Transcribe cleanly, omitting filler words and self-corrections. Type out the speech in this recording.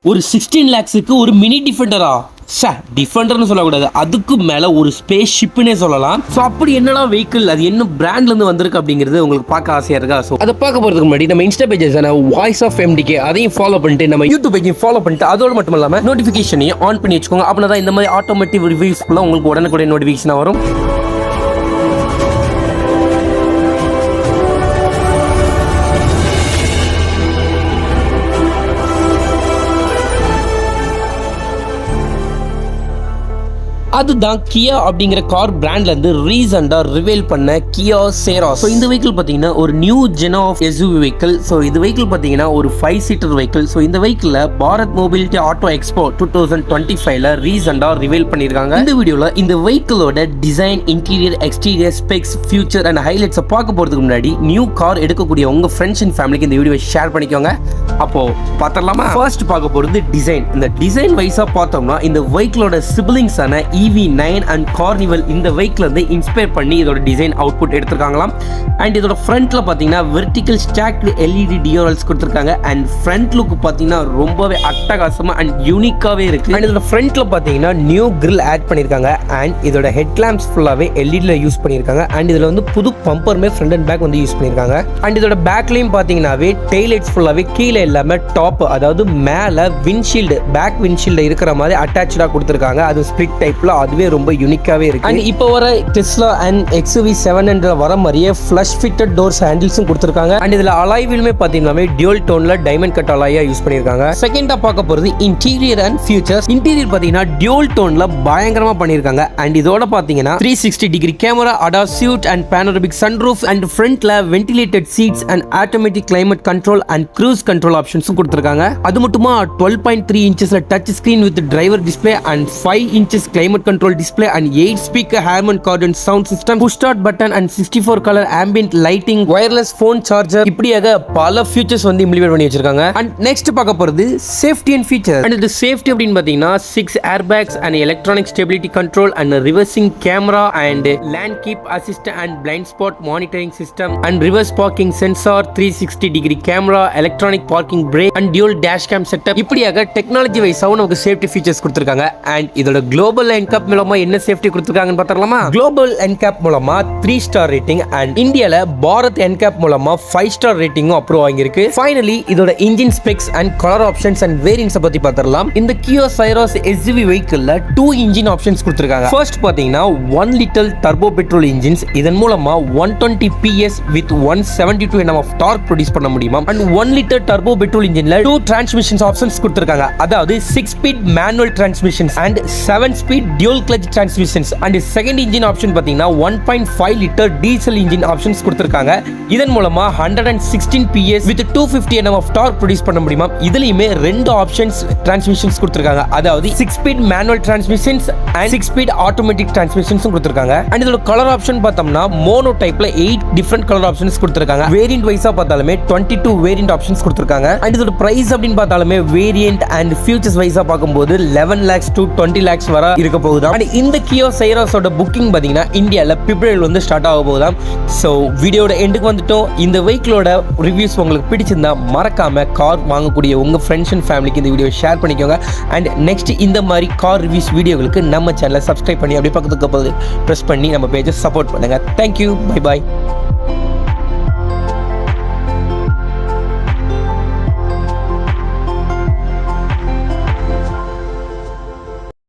ஒரு 16 lakhsக்கு ஒரு மினி டிஃபெண்டரா? டிஃபெண்டர்னு சொல்லக்கூடாது, அதுக்கு மேலே ஒரு ஸ்பேஸ் ஷிப்னே சொல்லலாம். ஸோ அப்படி என்னடா வெஹிக்கிள், அது என்ன பிராண்ட்லேருந்து வந்திருக்கு அப்படிங்கிறது உங்களுக்கு பார்க்க ஆசையாக இருக்கா? ஸோ அதை பார்க்க போகிறதுக்கு முன்னாடி நம்ம இன்ஸ்டா பேஜஸான வாய்ஸ் ஆஃப் எம்டிகே அதையும் ஃபாலோ பண்ணிட்டு நம்ம யூடியூப் பேஜையும் ஃபாலோ பண்ணிட்டு அதோடு மட்டும் இல்லாமல் நோட்டிஃபிகேஷனையும் ஆன் பண்ணி வச்சுக்கோங்க. அப்படின்னா தான் இந்த மாதிரி ஆட்டோமேட்டிவ் ரிவ்யூஸ்க்குலாம் உங்களுக்கு உடனுக்குடைய நோட்டிஃபிகேஷன் வரும். அதுதான் கியா அப்படிங்கிற கார் பிராண்ட்ல இருந்து ரீசெண்டா ரிவீல் பண்ண கியா சேராஸ். இந்த வெஹிக்கிள் பாத்தீங்கன்னா ஒரு new gen of SUV vehicle. So இந்த வெஹிக்கிள் பாத்தீங்கன்னா ஒரு 5 சீட்டர் வெஹிக்கிள். ஸோ இந்த vehicle Bharat mobility auto expo 2025ல ரீசெண்டா ரிவீல் பண்ணிருக்காங்க. இந்த வீடியோல இந்த வெஹிக்கிளோட design, interior, exterior, specs, features and ஹைலைட்ஸை பார்க்க போறதுக்கு முன்னாடி நியூ கார் எடுக்கக்கூடிய உங்க ஃப்ரெண்ட்ஸ் அண்ட் ஃபேமிலிக்கு இந்த வீடியோவை ஷேர் பண்ணிக்கோங்க. அப்போ பார்த்தரலாமா? ஃபர்ஸ்ட் பார்க்க போறது டிசைன். இந்த டிசைன் வைஸா பார்த்தோம்னா இந்த வெஹிக்கிளோட சிப்லிங்ஸான EV9 அண்ட் கார்னிவல் இந்த வெஹிக்கிள் வந்து இன்ஸ்பயர் பண்ணி இதோட டிசைன் அவுட்புட் எடுத்திருக்காங்களாம். அண்ட் இதோட ஃப்ரண்ட்ல பார்த்தீங்கன்னா வெர்டிக்கல் ஸ்டாக்டு LED டியோரல்ஸ் கொடுத்துருக்காங்க. அண்ட் ஃப்ரண்ட் லுக் பார்த்தீங்கன்னா ரொம்பவே அட்டகாசமா அண்ட் யூனிக்காவே இருக்கு. அண்ட் இதோட ஃப்ரண்ட்ல பார்த்தீங்கன்னா நியூ கிரில் ஆட் பண்ணியிருக்காங்க. அண்ட் இதோட ஹெட் லேம்ப்ஸ் ஃபுல்லாவே LED யூஸ் பண்ணியிருக்காங்க. அண்ட் இதுல வந்து புது பம்பருமே ஃப்ரண்ட் அண்ட் பேக் வந்து யூஸ் பண்ணியிருக்காங்க. அண்ட் இதோட பேக்லையும் பார்த்தீங்கன்னாவே டெய்லைட்ஸ் ஃபுல்லாவே கீழே இல்லாம டாப், அதாவது மேல விண்ட்ஷீல்டு, பேக் விண்ட்ஷீல்டு இருக்கிற மாதிரி அட்டாச்சா கொடுத்துருக்காங்க. அது ஸ்பிளிட் டைப்ல, அதுவே ரொம்ப யூனிக்காவே இருக்கு. அண்ட் இப்போ வர டெஸ்லா அண்ட் XUV700 வர மாதிரியே ஃப்ளஷ் ஃபிட்டட் டோர்ஸ் ஹேண்டில்ஸும் கொடுத்துருக்காங்க. அண்ட் இதுல அலாய் வீலுமே பாத்தீங்கன்னா டியூல் டோன்ல டைமண்ட் கட் அலாயா யூஸ் பண்ணிருக்காங்க. செகண்டா பார்க்க போறது இன்டீரியர் அண்ட் ஃபியூச்சர்ஸ். இன்டீரியர் பாத்தீங்கன்னா டியூல் டோன்ல பயங்கரமா பண்ணிருக்காங்க. அண்ட் இதோட பாத்தீங்கன்னா 360 degree camera, ADAS suite and panoramic sunroof, and ஃப்ரண்ட்ல ventilated seats and automatic climate control and cruise control ஆப்ஷன்ஸும் கொடுத்துருக்காங்க. அது மட்டுமா 12.3 இன்ச்சஸ்ல touch screen with driver display and 5 inches climate control display and 8 speaker Harman Kardon sound system, push start button and 64 color ambient lighting, wireless phone charger, இப்படியாக பல features வந்து implement பண்ணி வச்சிருக்காங்க. and next பார்க்க போறது safety and features. and the safety அப்படினு பாத்தீங்கன்னா 6 airbags and electronic stability control and reversing camera and lane keep assist and blind spot monitoring system and reverse parking sensor, 360 degree camera, electronic parking brake and dual dash cam setup, இப்படியாக technology வைஸாவும் நமக்கு safety features கொடுத்திருக்காங்க. and இதோட global NCAP மூலமா என்ன safety கொடுத்திருக்காங்கன்னு பார்த்தறலாமா? Global NCAP மூலமா 3 star rating and இந்தியால Bharat NCAP மூலமா 5 star ரேட்டிங்கும் approve ஆகியிருக்கு. ஃபைனலி இதோட engine specs and colour options and variants பத்தி பார்த்தறலாம். இந்த கியா சைராஸ் SUV வெஹிக்கிள்ல 2 இன்ஜின் ஆப்ஷன்ஸ் கொடுத்திருக்காங்க. ஃபர்ஸ்ட் பாத்தீங்கன்னா 1 லிட்டர் டர்போ பெட்ரோல் இன்ஜின்ஸ். இதன் மூலமா 120 PS with 172 Nm of torque produce பண்ண முடியுமா. அண்ட் 1 லிட்டர் டர்போ பெட்ரோல் இன்ஜின்ல 2 டிரான்ஸ்மிஷன்ஸ் ஆப்ஷன்ஸ் கொடுத்திருக்காங்க. அதாவது 6 speed manual transmissions and 7 speed dual clutch transmissions. And second engine option பாத்தீங்கன்னா 1.5 லிட்டர் டீசல் இன்ஜின் ஆப்ஷன்ஸ் கொடுத்திருக்காங்க. இதன் மூலமா 116 PS with 250 Nm of torque produce பண்ண முடியுமா. இதுலயுமே 2 ஆப்ஷன்ஸ் டிரான்ஸ்மிஷன்ஸ் கொடுத்திருக்காங்க. அதாவது 6 speed manual transmissions and 6 speed automatic transmissions கொடுத்திருக்காங்க. அண்ட் இதோட கலர் ஆப்ஷன் பார்த்தோம்னா மோனோ டைப்ல 8 டிஃபரண்ட் கலர் ஆப்ஷன்ஸ் கொடுத்திருக்காங்க. வேரியன்ட் வைஸா பார்த்தாலுமே 22 வேரியன்ட் ஆப்ஷன்ஸ் கொடுத்திருக்காங்க. அண்ட் இதோட பிரைஸ் அப்படின்னு பார்த்தாலுமே வேரியன்ட் அண்ட் ஃபியூச்சர்ஸ் வைஸா பார்க்கும்போது 11 lakhs to 20 lakhs வர இருக்க போகுதா. அண்ட் இந்த கியா சைராஸோட புக்கிங் பாத்தீங்கன்னா இந்தியால பிப்ரவரியில் வந்து ஸ்டார்ட் ஆக போகுதாம். ஸோ வீடியோட எண்டுக்கு வந்துட்டோம். இந்த வெஹிக்கிளோட ரிவ்யூஸ் உங்களுக்கு பிடிச்சிருந்தா மறக்காம கார் வாங்கக்கூடிய உங்க ஃப்ரெண்ட்ஸ் அண்ட் ஃபேமிலிக்கு இந்த வீடியோ ஷேர் பண்ணிக்கோங்க. அண்ட் நெக்ஸ்ட் இந்த மாதிரி கார் ரிவ்யூஸ் வீடியோகளுக்கு நம்ம சேனலை சப்ஸ்கிரைப் பண்ணி அப்படியே பக்கத்துக்கு போது ப்ரெஸ் பண்ணி நம்ம பேஜை சப்போர்ட் பண்ணுங்க. Thank you, bye bye.